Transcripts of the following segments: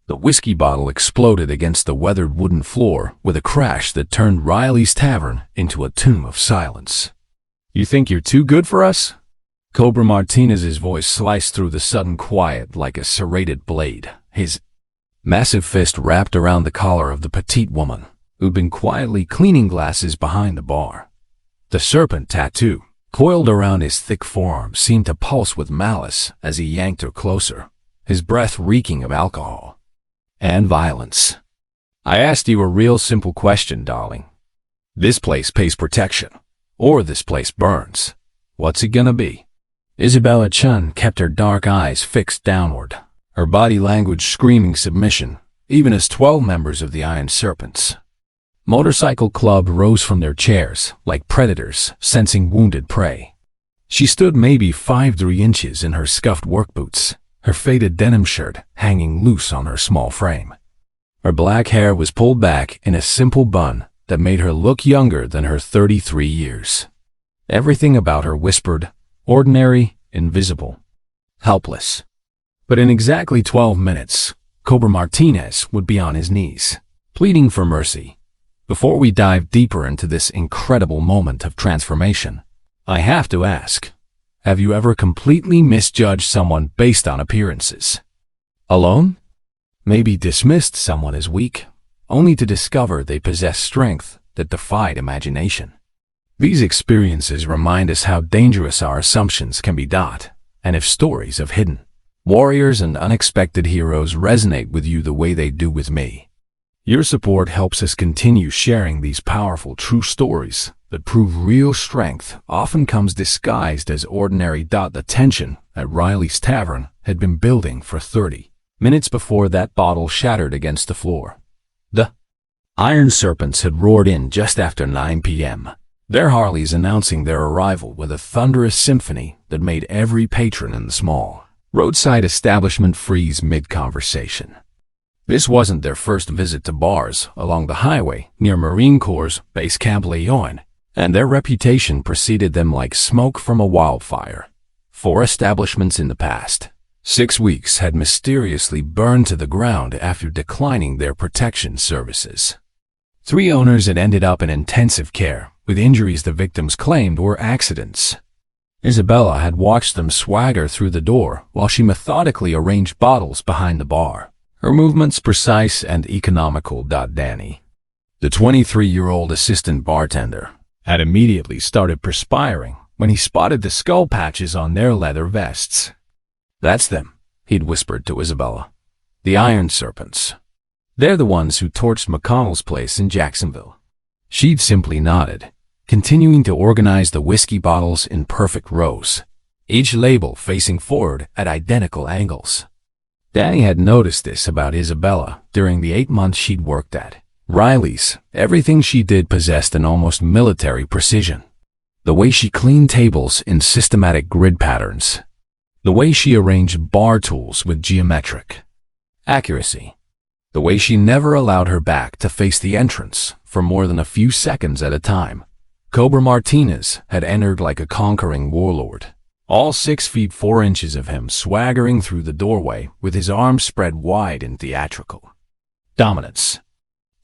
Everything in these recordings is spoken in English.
The whiskey bottle exploded against the weathered wooden floor with a crash that turned Riley's tavern into a tomb of silence. "You think you're too good for us?" Cobra Martinez's voice sliced through the sudden quiet like a serrated blade, his massive fist wrapped around the collar of the petite woman who'd been quietly cleaning glasses behind the bar. The serpent tattoo, coiled around his thick forearm, seemed to pulse with malice as he yanked her closer, his breath reeking of alcohol and violence. "I asked you a real simple question, darling. This place pays protection, or this place burns. What's it gonna be?" Isabella Chun kept her dark eyes fixed downward, her body language screaming submission, even as 12 members of the Iron Serpents Motorcycle Club rose from their chairs like predators sensing wounded prey. She stood maybe 5'3" inches in her scuffed work boots, her faded denim shirt hanging loose on her small frame. Her black hair was pulled back in a simple bun that made her look younger than her 33 years. Everything about her whispered, ordinary, invisible, helpless. But in exactly 12 minutes, Cobra Martinez would be on his knees, pleading for mercy. Before we dive deeper into this incredible moment of transformation, I have to ask, have you ever completely misjudged someone based on appearances? Alone? Maybe dismissed someone as weak, only to discover they possess strength that defied imagination. These experiences remind us how dangerous our assumptions can be. And if stories of hidden warriors and unexpected heroes resonate with you the way they do with me, your support helps us continue sharing these powerful true stories that prove real strength often comes disguised as ordinary. The tension at Riley's Tavern had been building for 30 minutes before that bottle shattered against the floor. The Iron Serpents had roared in just after 9 p.m., their Harleys announcing their arrival with a thunderous symphony that made every patron in the small roadside establishment freeze mid-conversation. This wasn't their first visit to bars along the highway near Marine Corps Base Camp Leon, and their reputation preceded them like smoke from a wildfire. 4 establishments in the past 6 weeks had mysteriously burned to the ground after declining their protection services. 3 owners had ended up in intensive care, with injuries the victims claimed were accidents. Isabella had watched them swagger through the door while she methodically arranged bottles behind the bar, her movements precise and economical. Danny, the 23-year-old assistant bartender, had immediately started perspiring when he spotted the skull patches on their leather vests. "That's them," he'd whispered to Isabella. "The Iron Serpents. They're the ones who torched McConnell's place in Jacksonville." She'd simply nodded, continuing to organize the whiskey bottles in perfect rows, each label facing forward at identical angles. Danny had noticed this about Isabella during the 8 months she'd worked at Riley's. Everything she did possessed an almost military precision. The way she cleaned tables in systematic grid patterns. The way she arranged bar tools with geometric accuracy. The way she never allowed her back to face the entrance for more than a few seconds at a time. Cobra Martinez had entered like a conquering warlord, all 6 feet 4 inches of him swaggering through the doorway with his arms spread wide in theatrical dominance.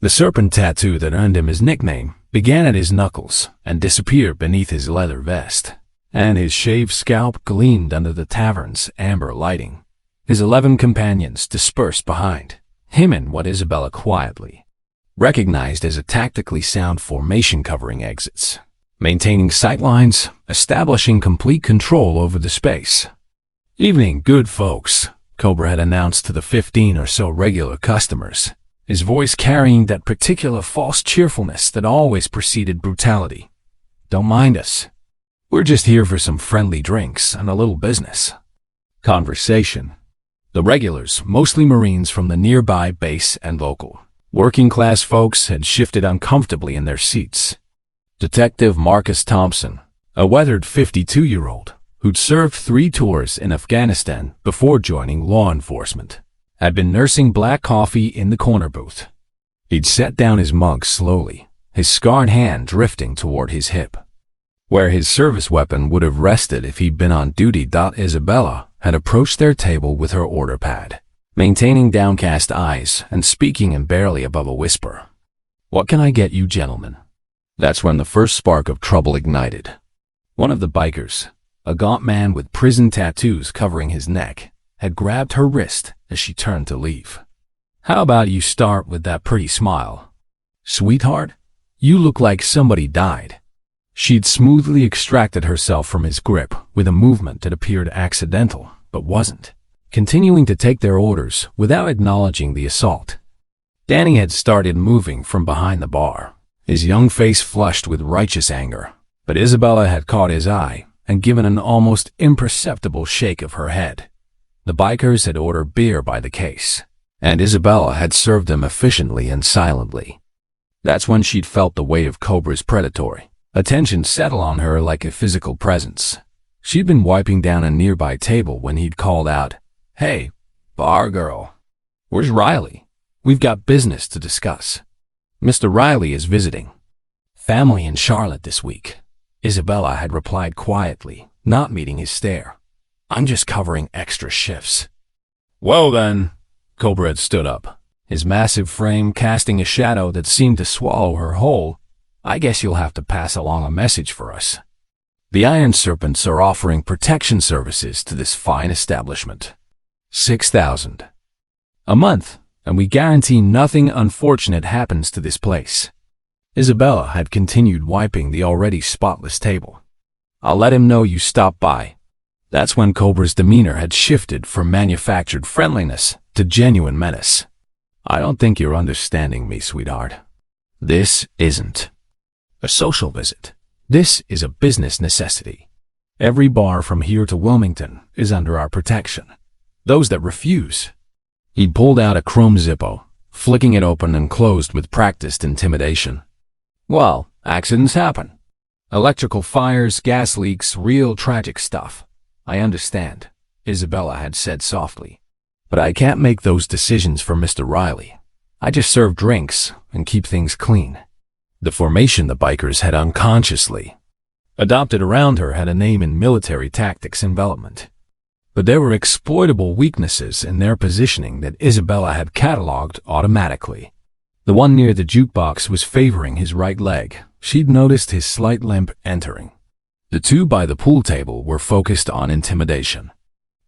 The serpent tattoo that earned him his nickname began at his knuckles and disappeared beneath his leather vest, and his shaved scalp gleamed under the tavern's amber lighting. His 11 companions dispersed behind him in what Isabella quietly recognized as a tactically sound formation covering exits, maintaining sightlines, establishing complete control over the space. "Evening, good folks," Cobra had announced to the 15 or so regular customers, his voice carrying that particular false cheerfulness that always preceded brutality. "Don't mind us. We're just here for some friendly drinks and a little business conversation." The regulars, mostly Marines from the nearby base and local working-class folks, had shifted uncomfortably in their seats. Detective Marcus Thompson, a weathered 52-year-old who'd served 3 tours in Afghanistan before joining law enforcement, had been nursing black coffee in the corner booth. He'd set down his mug slowly, his scarred hand drifting toward his hip, where his service weapon would have rested if he'd been on duty. Isabella had approached their table with her order pad, maintaining downcast eyes and speaking in barely above a whisper. "What can I get you, gentlemen?" That's when the first spark of trouble ignited. One of the bikers, a gaunt man with prison tattoos covering his neck, had grabbed her wrist as she turned to leave. "How about you start with that pretty smile? Sweetheart, you look like somebody died." She'd smoothly extracted herself from his grip with a movement that appeared accidental, but wasn't, continuing to take their orders without acknowledging the assault. Danny had started moving from behind the bar, his young face flushed with righteous anger, but Isabella had caught his eye and given an almost imperceptible shake of her head. The bikers had ordered beer by the case, and Isabella had served them efficiently and silently. That's when she'd felt the weight of Cobra's predatory attention settle on her like a physical presence. She'd been wiping down a nearby table when he'd called out, "Hey, bar girl, where's Riley? We've got business to discuss." "Mr. Riley is visiting family in Charlotte this week," Isabella had replied quietly, not meeting his stare. "I'm just covering extra shifts." "Well then," Cobra had stood up, his massive frame casting a shadow that seemed to swallow her whole. "I guess you'll have to pass along a message for us. The Iron Serpents are offering protection services to this fine establishment. 6,000 a month, and we guarantee nothing unfortunate happens to this place." Isabella had continued wiping the already spotless table. "I'll let him know you stopped by." That's when Cobra's demeanor had shifted from manufactured friendliness to genuine menace. "I don't think you're understanding me, sweetheart. This isn't a social visit. This is a business necessity. Every bar from here to Wilmington is under our protection. Those that refuse—" He pulled out a chrome Zippo, flicking it open and closed with practiced intimidation. "Well, accidents happen. Electrical fires, gas leaks, real tragic stuff. I understand," Isabella had said softly. "But I can't make those decisions for Mr. Riley. I just serve drinks and keep things clean." The formation the bikers had unconsciously adopted around her had a name in military tactics envelopment. But there were exploitable weaknesses in their positioning that Isabella had cataloged automatically. The one near the jukebox was favoring his right leg. She'd noticed his slight limp entering. The two by the pool table were focused on intimidation,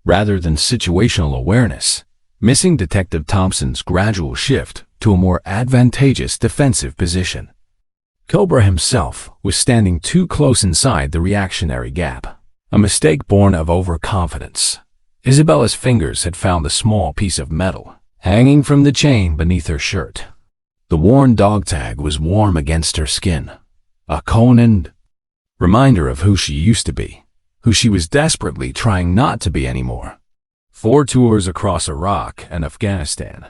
rather than situational awareness, missing Detective Thompson's gradual shift to a more advantageous defensive position. Cobra himself was standing too close inside the reactionary gap, a mistake born of overconfidence. Isabella's fingers had found the small piece of metal hanging from the chain beneath her shirt. The worn dog tag was warm against her skin, a conant reminder of who she used to be, who she was desperately trying not to be anymore. 4 tours across Iraq and Afghanistan,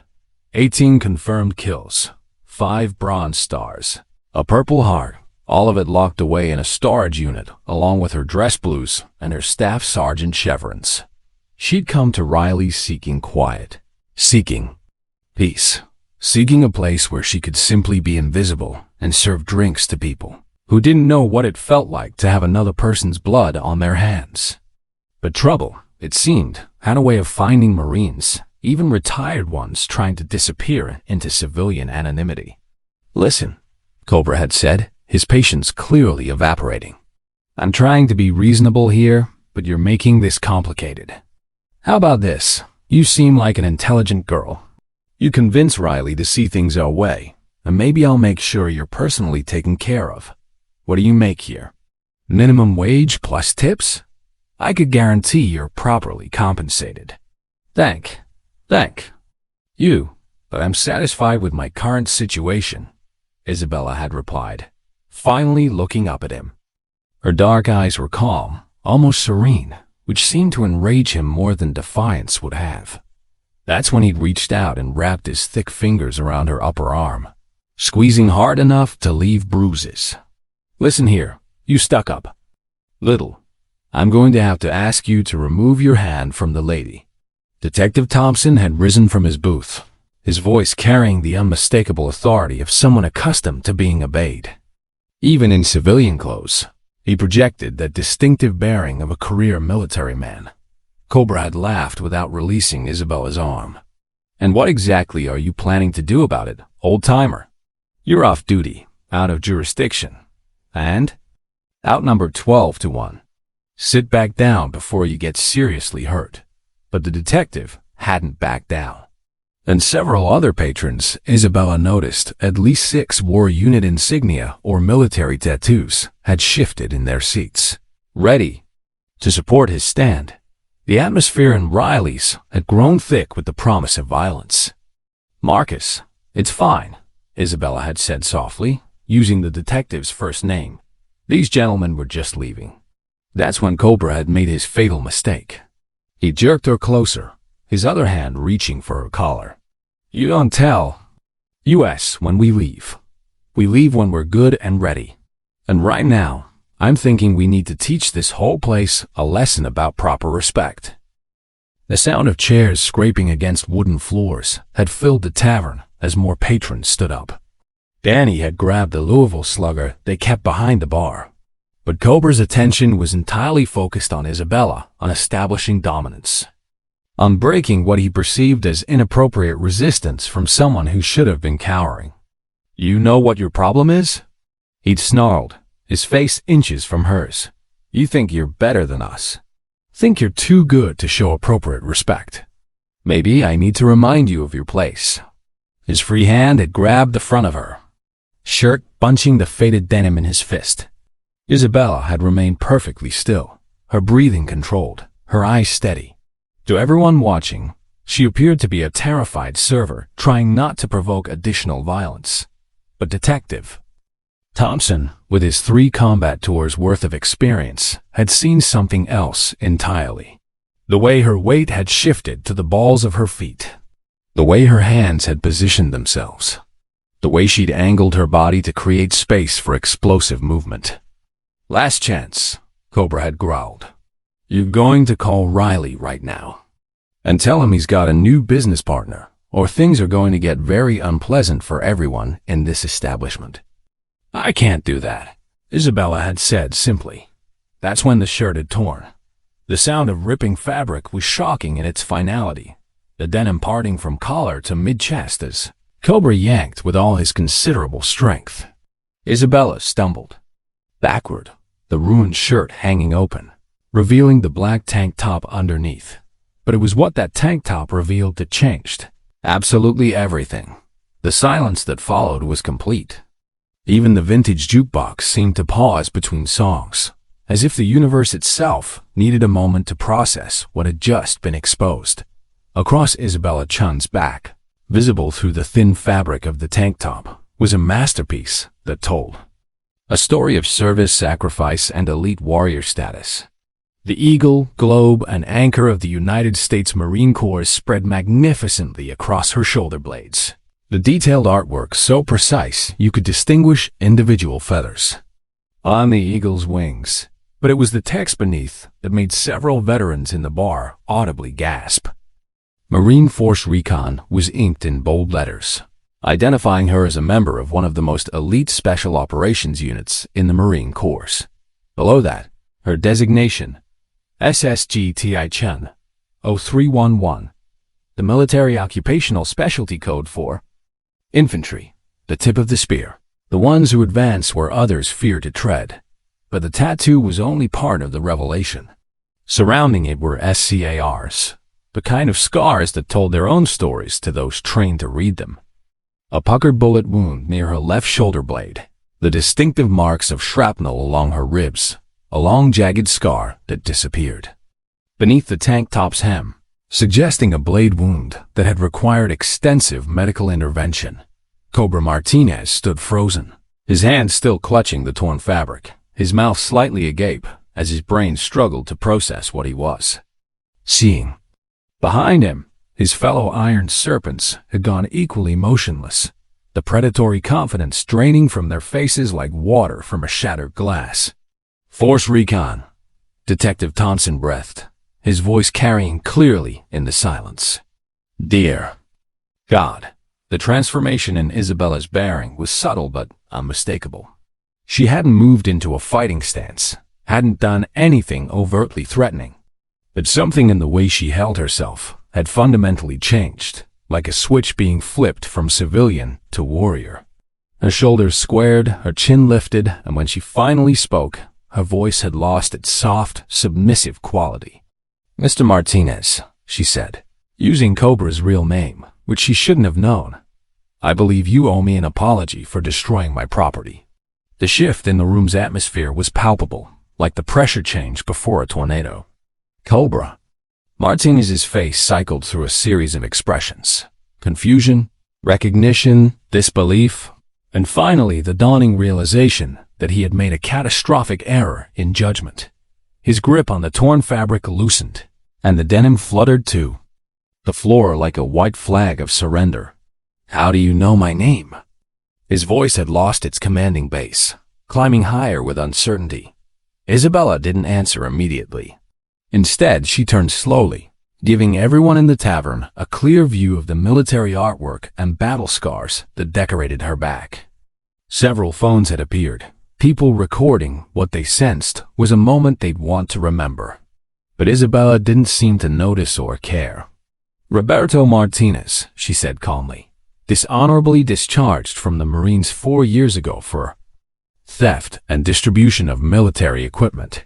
18 confirmed kills, 5 Bronze Stars, a Purple Heart, all of it locked away in a storage unit along with her dress blues and her staff sergeant chevrons. She'd come to Riley seeking quiet, seeking peace, seeking a place where she could simply be invisible and serve drinks to people who didn't know what it felt like to have another person's blood on their hands. But trouble, it seemed, had a way of finding Marines, even retired ones, trying to disappear into civilian anonymity. "Listen," Cobra had said, his patience clearly evaporating. "I'm trying to be reasonable here, but you're making this complicated. How about this? You seem like an intelligent girl. You convince Riley to see things our way, and maybe I'll make sure you're personally taken care of. What do you make here? Minimum wage plus tips? I could guarantee you're properly compensated." Thank you, but I'm satisfied with my current situation," Isabella had replied, finally looking up at him. Her dark eyes were calm, almost serene, which seemed to enrage him more than defiance would have. That's when he'd reached out and wrapped his thick fingers around her upper arm, squeezing hard enough to leave bruises. "Listen here, you stuck up little. I'm going to have to ask you to remove your hand from the lady." Detective Thompson had risen from his booth, his voice carrying the unmistakable authority of someone accustomed to being obeyed. Even in civilian clothes, he projected that distinctive bearing of a career military man. Cobra had laughed without releasing Isabella's arm. And what exactly are you planning to do about it, old-timer? You're off duty, out of jurisdiction, and outnumbered 12-1. Sit back down before you get seriously hurt. But the detective hadn't backed down. And several other patrons, Isabella noticed at least 6 war unit insignia or military tattoos had shifted in their seats, ready to support his stand. The atmosphere in Riley's had grown thick with the promise of violence. "Marcus, it's fine," Isabella had said softly, using the detective's first name. "These gentlemen were just leaving." That's when Cobra had made his fatal mistake. He jerked her closer, his other hand reaching for her collar. "You don't tell us when we leave. We leave when we're good and ready. And right now, I'm thinking we need to teach this whole place a lesson about proper respect." The sound of chairs scraping against wooden floors had filled the tavern as more patrons stood up. Danny had grabbed the Louisville Slugger they kept behind the bar. But Cobra's attention was entirely focused on Isabella, on establishing dominance, on breaking what he perceived as inappropriate resistance from someone who should have been cowering. "You know what your problem is?" He'd snarled, his face inches from hers. "You think you're better than us. Think you're too good to show appropriate respect. Maybe I need to remind you of your place." His free hand had grabbed the front of her shirt, bunching the faded denim in his fist. Isabella had remained perfectly still, her breathing controlled, her eyes steady. To everyone watching, she appeared to be a terrified server trying not to provoke additional violence. But Detective Thompson, with his 3 combat tours worth of experience, had seen something else entirely. The way her weight had shifted to the balls of her feet. The way her hands had positioned themselves. The way she'd angled her body to create space for explosive movement. "Last chance," Cobra had growled. "You're going to call Riley right now and tell him he's got a new business partner, or things are going to get very unpleasant for everyone in this establishment." "I can't do that," Isabella had said simply. That's when the shirt had torn. The sound of ripping fabric was shocking in its finality, the denim parting from collar to mid-chest as Cobra yanked with all his considerable strength. Isabella stumbled backward, the ruined shirt hanging open, revealing the black tank top underneath. But it was what that tank top revealed that changed absolutely everything. The silence that followed was complete. Even the vintage jukebox seemed to pause between songs, as if the universe itself needed a moment to process what had just been exposed. Across Isabella Chun's back, visible through the thin fabric of the tank top, was a masterpiece that told a story of service, sacrifice, and elite warrior status. The eagle, globe, and anchor of the United States Marine Corps spread magnificently across her shoulder blades. The detailed artwork so precise you could distinguish individual feathers on the eagle's wings. But it was the text beneath that made several veterans in the bar audibly gasp. Marine Force Recon was inked in bold letters, identifying her as a member of one of the most elite special operations units in the Marine Corps. Below that, her designation, SSGTI Chun 0311, the military occupational specialty code for infantry, the tip of the spear, the ones who advance where others fear to tread. But the tattoo was only part of the revelation. Surrounding it were SCARs, the kind of scars that told their own stories to those trained to read them. A puckered bullet wound near her left shoulder blade, the distinctive marks of shrapnel along her ribs, a long jagged scar that disappeared beneath the tank top's hem, suggesting a blade wound that had required extensive medical intervention. Cobra Martinez stood frozen, his hands still clutching the torn fabric, his mouth slightly agape as his brain struggled to process what he was seeing. Behind him, his fellow iron serpents had gone equally motionless, the predatory confidence draining from their faces like water from a shattered glass. "Force Recon," Detective Thompson breathed, his voice carrying clearly in the silence. "Dear God." The transformation in Isabella's bearing was subtle but unmistakable. She hadn't moved into a fighting stance, hadn't done anything overtly threatening. But something in the way she held herself had fundamentally changed. like a switch being flipped from civilian to warrior. Her shoulders squared, her chin lifted, and when she finally spoke, her voice had lost its soft, submissive quality. "Mr. Martinez," she said, using Cobra's real name, which she shouldn't have known, "I believe you owe me an apology for destroying my property." The shift in the room's atmosphere was palpable, like the pressure change before a tornado. "Cobra." Martinez's face cycled through a series of expressions: confusion, recognition, disbelief, and finally the dawning realization that he had made a catastrophic error in judgment. His grip on the torn fabric loosened, and the denim fluttered too. The floor like a white flag of surrender. "How do you know my name?" His voice had lost its commanding bass, climbing higher with uncertainty. Isabella didn't answer immediately. Instead, she turned slowly, giving everyone in the tavern a clear view of the military artwork and battle scars that decorated her back. Several phones had appeared, people recording what they sensed was a moment they'd want to remember. But Isabella didn't seem to notice or care. "Roberto Martinez," she said calmly, "dishonorably discharged from the Marines 4 years ago for theft and distribution of military equipment.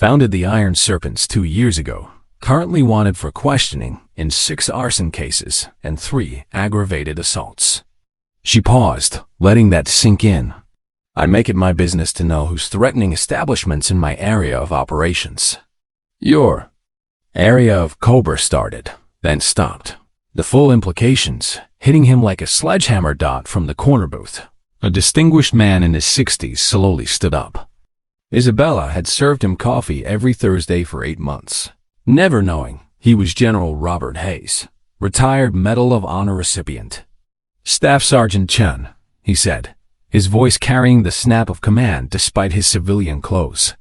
Founded the Iron Serpents 2 years ago. Currently wanted for questioning in 6 arson cases and 3 aggravated assaults." She paused, letting that sink in. "I make it my business to know who's threatening establishments in my area of operations." "Your area of," Cobra started, then stopped. The full implications hitting him like a sledgehammer dot from the corner booth. A distinguished man in his 60s slowly stood up. Isabella had served him coffee every Thursday for 8 months, never knowing he was General Robert Hayes, retired Medal of Honor recipient. "Staff Sergeant Chen," he said, his voice carrying the snap of command despite his civilian clothes.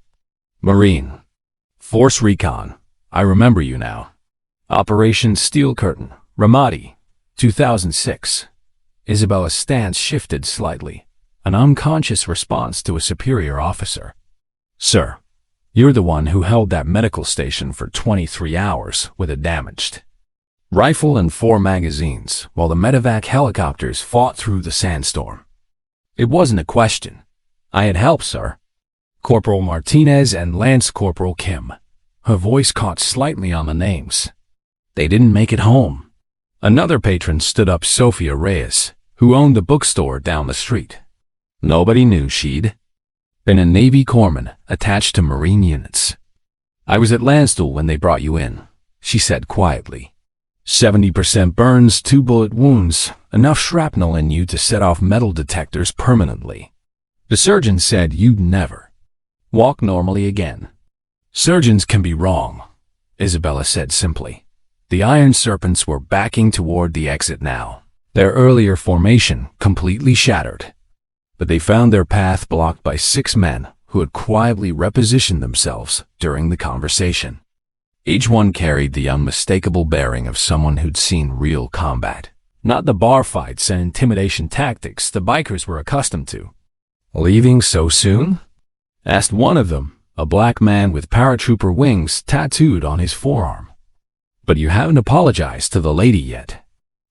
"Marine. Force Recon. I remember you now. Operation Steel Curtain, Ramadi, 2006. Isabella's stance shifted slightly, an unconscious response to a superior officer. "Sir, you're the one who held that medical station for 23 hours with a damaged rifle and 4 magazines while the medevac helicopters fought through the sandstorm." "It wasn't a question. I had help, sir." "Corporal Martinez and Lance Corporal Kim." Her voice caught slightly on the names. "They didn't make it home." Another patron stood up, Sophia Reyes, who owned the bookstore down the street. "Nobody knew she'd been a Navy corpsman attached to Marine units." "I was at Lansdale when they brought you in," she said quietly. 70% burns, 2 bullet wounds, enough shrapnel in you to set off metal detectors permanently. The surgeon said you'd never walk normally again." "Surgeons can be wrong," Isabella said simply. The Iron Serpents were backing toward the exit now, their earlier formation completely shattered. But they found their path blocked by 6 men who had quietly repositioned themselves during the conversation. Each one carried the unmistakable bearing of someone who'd seen real combat, not the bar fights and intimidation tactics the bikers were accustomed to. "Leaving so soon?" asked one of them, a black man with paratrooper wings tattooed on his forearm. "But you haven't apologized to the lady yet."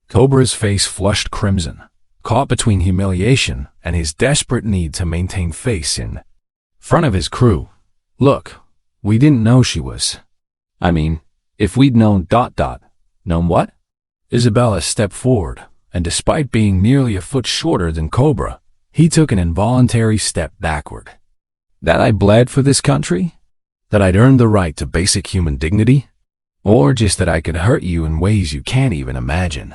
Cobra's face flushed crimson, caught between humiliation and his desperate need to maintain face in front of his crew. "Look, we didn't know she was. I mean, if we'd known ... Known what?" Isabella stepped forward, and despite being nearly a foot shorter than Cobra, he took an involuntary step backward. "That I bled for this country? That I'd earned the right to basic human dignity? Or just that I could hurt you in ways you can't even imagine?"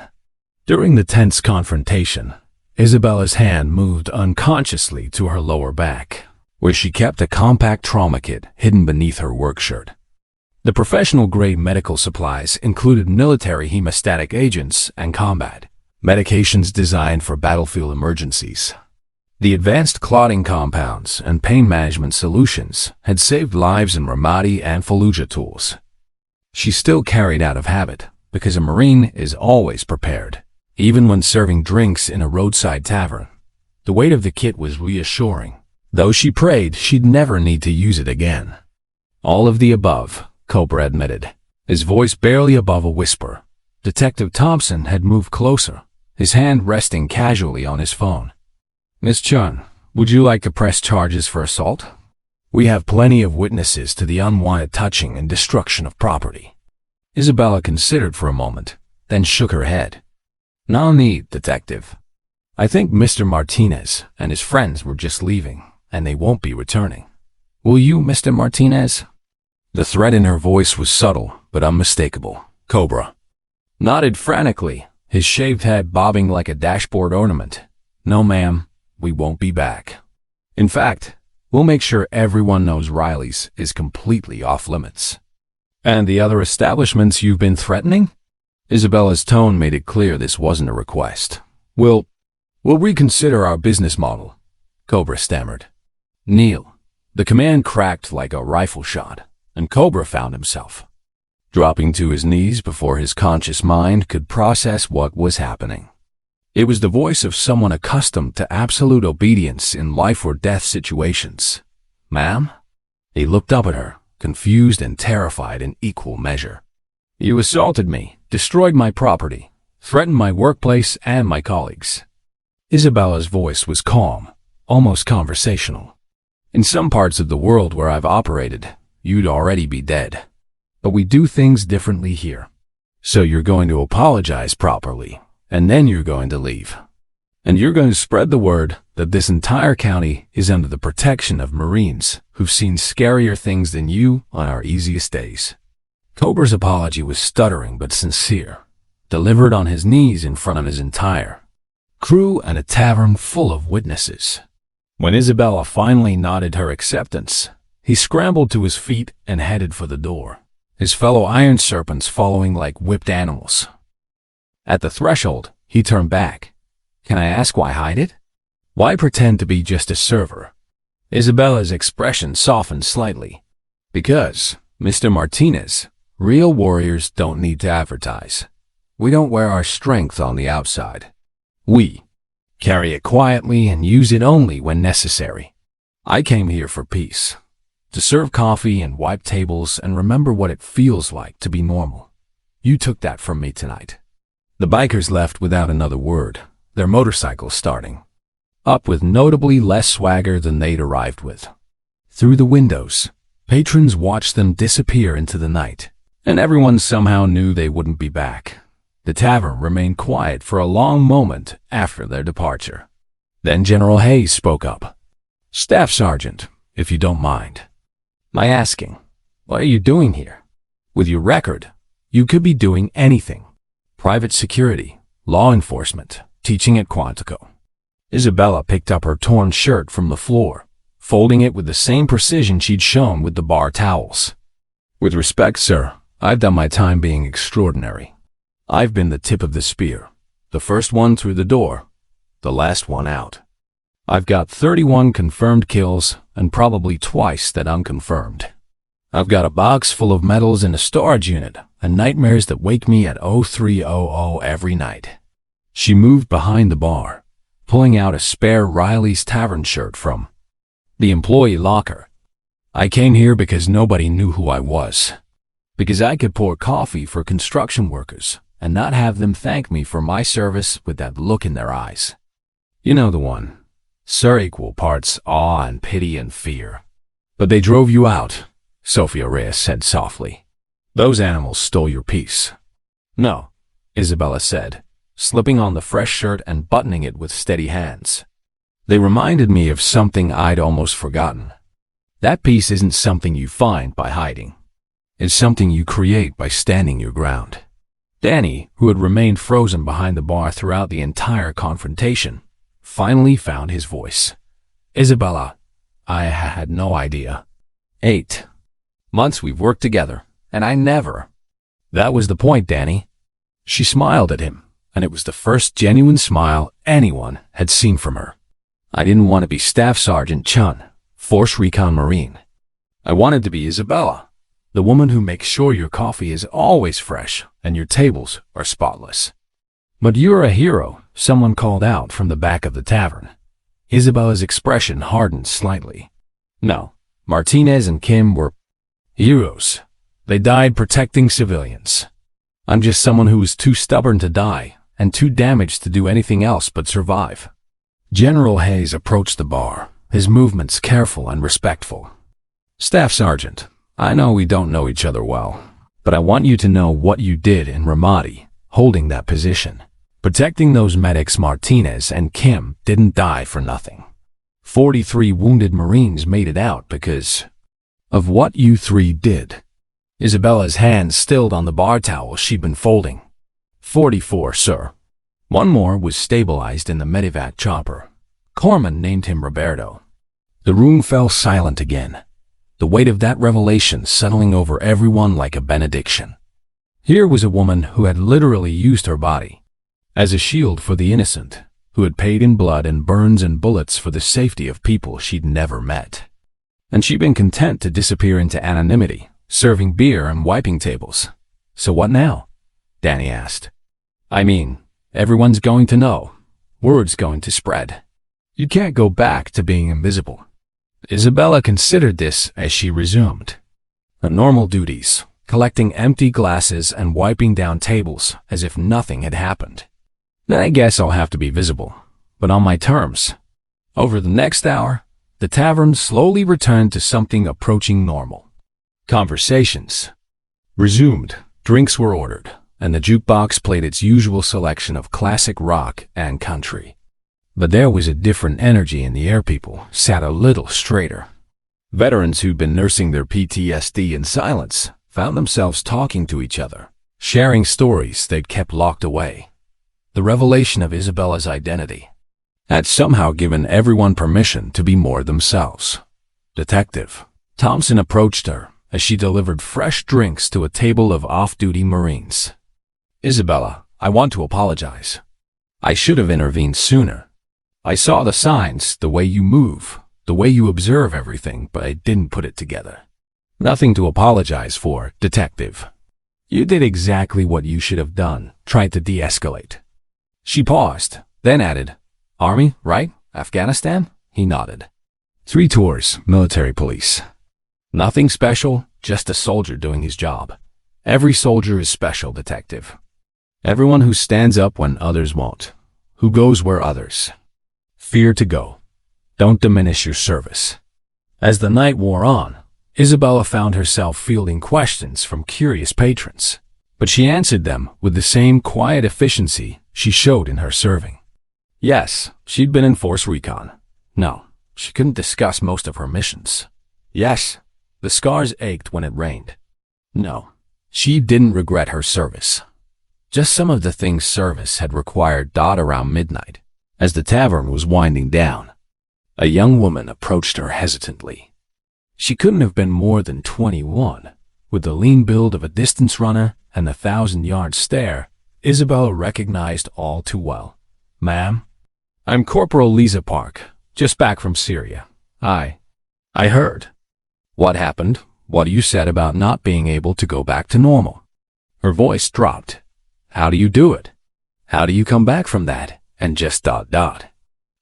During the tense confrontation, Isabella's hand moved unconsciously to her lower back, where she kept a compact trauma kit hidden beneath her work shirt. The professional-grade medical supplies included military hemostatic agents and combat medications designed for battlefield emergencies. The advanced clotting compounds and pain management solutions had saved lives in Ramadi and Fallujah tools. She still carried out of habit, because a Marine is always prepared, even when serving drinks in a roadside tavern. The weight of the kit was reassuring, though she prayed she'd never need to use it again. "All of the above," Cobra admitted, his voice barely above a whisper. Detective Thompson had moved closer, his hand resting casually on his phone. Miss Chun, would you like to press charges for assault? We have plenty of witnesses to the unwanted touching and destruction of property. Isabella considered for a moment, then shook her head. No need, Detective. I think Mr. Martinez and his friends were just leaving, and they won't be returning. Will you, Mr. Martinez? The threat in her voice was subtle, but unmistakable. Cobra nodded frantically, his shaved head bobbing like a dashboard ornament. No, ma'am, we won't be back. In fact, we'll make sure everyone knows Riley's is completely off limits. And the other establishments you've been threatening? Isabella's tone made it clear this wasn't a request. We'll reconsider our business model, Cobra stammered. Kneel. The command cracked like a rifle shot, and Cobra found himself dropping to his knees before his conscious mind could process what was happening. It was the voice of someone accustomed to absolute obedience in life-or-death situations. Ma'am? He looked up at her, confused and terrified in equal measure. You assaulted me, destroyed my property, threatened my workplace and my colleagues. Isabella's voice was calm, almost conversational. In some parts of the world where I've operated, you'd already be dead. But we do things differently here. So you're going to apologize properly, and then you're going to leave. And you're going to spread the word that this entire county is under the protection of Marines who've seen scarier things than you on our easiest days. Cobra's apology was stuttering but sincere, delivered on his knees in front of his entire crew and a tavern full of witnesses. When Isabella finally nodded her acceptance, he scrambled to his feet and headed for the door, his fellow iron serpents following like whipped animals. At the threshold, he turned back. Can I ask why hide it? Why pretend to be just a server? Isabella's expression softened slightly. Because, Mr. Martinez, real warriors don't need to advertise. We don't wear our strength on the outside. We carry it quietly and use it only when necessary. I came here for peace, to serve coffee and wipe tables and remember what it feels like to be normal. You took that from me tonight. The bikers left without another word, their motorcycles starting up with notably less swagger than they'd arrived with. Through the windows, patrons watched them disappear into the night, and everyone somehow knew they wouldn't be back. The tavern remained quiet for a long moment after their departure. Then General Hayes spoke up. Staff Sergeant, if you don't mind my asking, what are you doing here? With your record, you could be doing anything. Private security, law enforcement, teaching at Quantico. Isabella picked up her torn shirt from the floor, folding it with the same precision she'd shown with the bar towels. With respect, sir, I've done my time being extraordinary. I've been the tip of the spear, the first one through the door, the last one out. I've got 31 confirmed kills and probably twice that unconfirmed. I've got a box full of medals in a storage unit and nightmares that wake me at 0300 every night. She moved behind the bar, pulling out a spare Riley's Tavern shirt from the employee locker. I came here because nobody knew who I was. Because I could pour coffee for construction workers and not have them thank me for my service with that look in their eyes. You know the one. Sir, equal parts awe and pity and fear. But they drove you out, Sophia Reyes said softly. Those animals stole your peace. No, Isabella said, slipping on the fresh shirt and buttoning it with steady hands. They reminded me of something I'd almost forgotten. That peace isn't something you find by hiding. It's something you create by standing your ground. Danny, who had remained frozen behind the bar throughout the entire confrontation, finally found his voice. Isabella, I had no idea. 8 months we've worked together, and I never. That was the point, Danny. She smiled at him, and it was the first genuine smile anyone had seen from her. I didn't want to be Staff Sergeant Chun, Force Recon Marine. I wanted to be Isabella, the woman who makes sure your coffee is always fresh and your tables are spotless. But you're a hero, someone called out from the back of the tavern. Isabella's expression hardened slightly. No, Martinez and Kim were heroes. They died protecting civilians. I'm just someone who is too stubborn to die and too damaged to do anything else but survive. General Hayes approached the bar, his movements careful and respectful. Staff Sergeant, I know we don't know each other well, but I want you to know what you did in Ramadi, holding that position. Protecting those medics. Martinez and Kim didn't die for nothing. 43 wounded Marines made it out because of what you three did. Isabella's hands stilled on the bar towel she'd been folding. 44, sir. One more was stabilized in the medevac chopper. Corman named him Roberto. The room fell silent again, the weight of that revelation settling over everyone like a benediction. Here was a woman who had literally used her body as a shield for the innocent, who had paid in blood and burns and bullets for the safety of people she'd never met. And she'd been content to disappear into anonymity, serving beer and wiping tables. So what now? Danny asked. I mean, everyone's going to know. Word's going to spread. You can't go back to being invisible. Isabella considered this as she resumed her normal duties, collecting empty glasses and wiping down tables as if nothing had happened. Then I guess I'll have to be visible, but on my terms. Over the next hour, the tavern slowly returned to something approaching normal. Conversations resumed, drinks were ordered, and the jukebox played its usual selection of classic rock and country. But there was a different energy in the air. People sat a little straighter. Veterans who'd been nursing their PTSD in silence found themselves talking to each other, sharing stories they'd kept locked away. The revelation of Isabella's identity had somehow given everyone permission to be more themselves. Detective Thompson approached her as she delivered fresh drinks to a table of off-duty Marines. Isabella, I want to apologize. I should have intervened sooner. I saw the signs, the way you move, the way you observe everything, but I didn't put it together. Nothing to apologize for, Detective. You did exactly what you should have done, tried to de-escalate. She paused, then added, Army, right? Afghanistan? He nodded. 3 tours, military police. Nothing special, just a soldier doing his job. Every soldier is special, Detective. Everyone who stands up when others won't, who goes where others fear to go. Don't diminish your service. As the night wore on, Isabella found herself fielding questions from curious patrons, but she answered them with the same quiet efficiency she showed in her serving. Yes, she'd been in force recon. No, she couldn't discuss most of her missions. Yes, the scars ached when it rained. No, she didn't regret her service. Just some of the things service had required. Around midnight, as the tavern was winding down, a young woman approached her hesitantly. She couldn't have been more than 21. With the lean build of a distance runner and the 1,000-yard stare, Isabella recognized all too well. Ma'am, I'm Corporal Lisa Park, just back from Syria. I heard. What happened? What you said about not being able to go back to normal. Her voice dropped. How do you do it? How do you come back from that? And just ...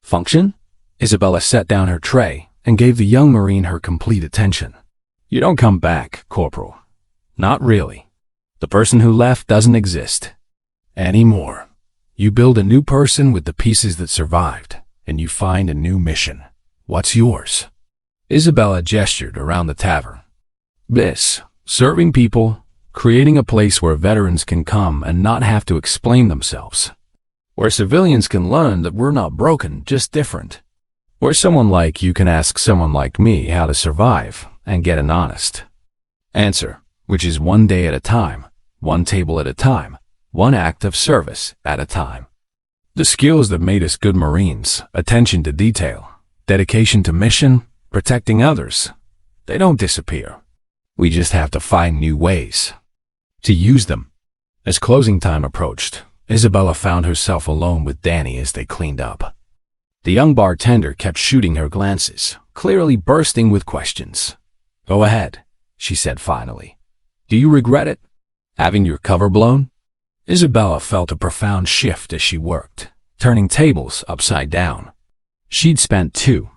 Function? Isabella set down her tray and gave the young Marine her complete attention. You don't come back, Corporal. Not really. The person who left doesn't exist anymore. You build a new person with the pieces that survived, and you find a new mission. What's yours? Isabella gestured around the tavern. This, serving people, creating a place where veterans can come and not have to explain themselves. Where civilians can learn that we're not broken, just different. Where someone like you can ask someone like me how to survive and get an honest answer, which is one day at a time, one table at a time, one act of service at a time. The skills that made us good Marines, attention to detail, dedication to mission, protecting others, they don't disappear. We just have to find new ways to use them. As closing time approached, Isabella found herself alone with Danny as they cleaned up. The young bartender kept shooting her glances, clearly bursting with questions. Go ahead, she said finally. Do you regret it? Having your cover blown? Isabella felt a profound shift as she worked, turning tables upside down. She'd spent 2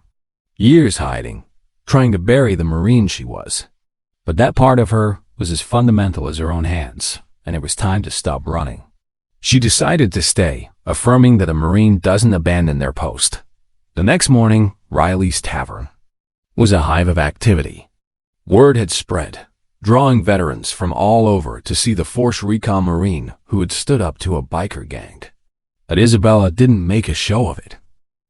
years hiding, trying to bury the Marine she was. But that part of her was as fundamental as her own hands, and it was time to stop running. She decided to stay, affirming that a Marine doesn't abandon their post. The next morning, Riley's Tavern was a hive of activity. Word had spread, drawing veterans from all over to see the Force Recon Marine who had stood up to a biker gang. But Isabella didn't make a show of it.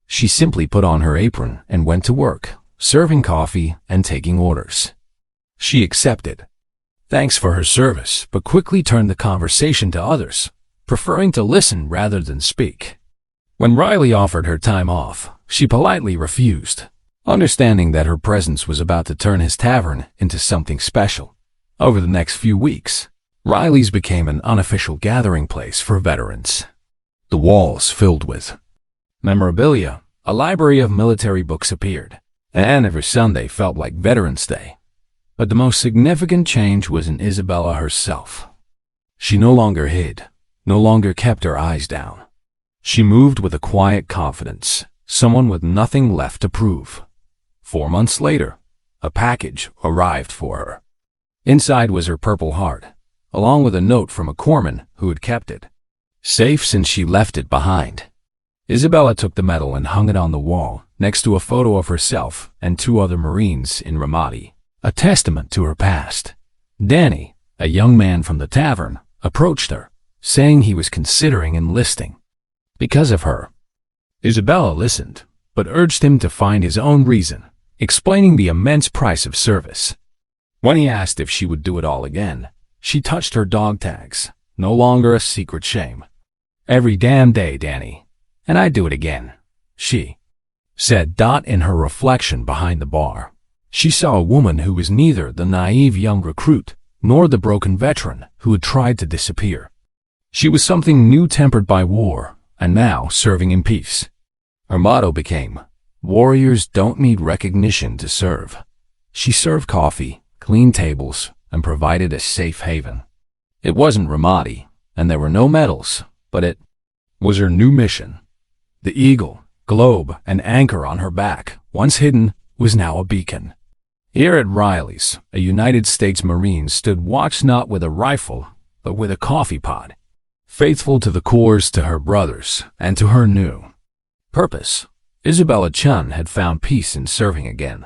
She simply put on her apron and went to work, serving coffee and taking orders. She accepted. Thanks for her service, but quickly turned the conversation to others, preferring to listen rather than speak. When Riley offered her time off, she politely refused, understanding that her presence was about to turn his tavern into something special. Over the next few weeks, Riley's became an unofficial gathering place for veterans. The walls filled with memorabilia, a library of military books appeared, and every Sunday felt like Veterans Day. But the most significant change was in Isabella herself. She no longer hid, no longer kept her eyes down. She moved with a quiet confidence, someone with nothing left to prove. 4 months later, a package arrived for her. Inside was her Purple Heart, along with a note from a corpsman who had kept it safe since she left it behind. Isabella took the medal and hung it on the wall, next to a photo of herself and 2 other Marines in Ramadi, a testament to her past. Danny, a young man from the tavern, approached her, saying he was considering enlisting because of her. Isabella listened, but urged him to find his own reason, explaining the immense price of service. When he asked if she would do it all again, she touched her dog tags, no longer a secret shame. Every damn day, Danny, and I'd do it again, she said. In her reflection behind the bar, she saw a woman who was neither the naive young recruit nor the broken veteran who had tried to disappear. She was something new, tempered by war, and now serving in peace. Her motto became, "Warriors don't need recognition to serve." She served coffee, cleaned tables, and provided a safe haven. It wasn't Ramadi, and there were no medals, but it was her new mission. The eagle, globe, and anchor on her back, once hidden, was now a beacon. Here at Riley's, a United States Marine stood watch not with a rifle, but with a coffee pot, faithful to the cause, to her brothers, and to her new purpose. Isabella Chun had found peace in serving again.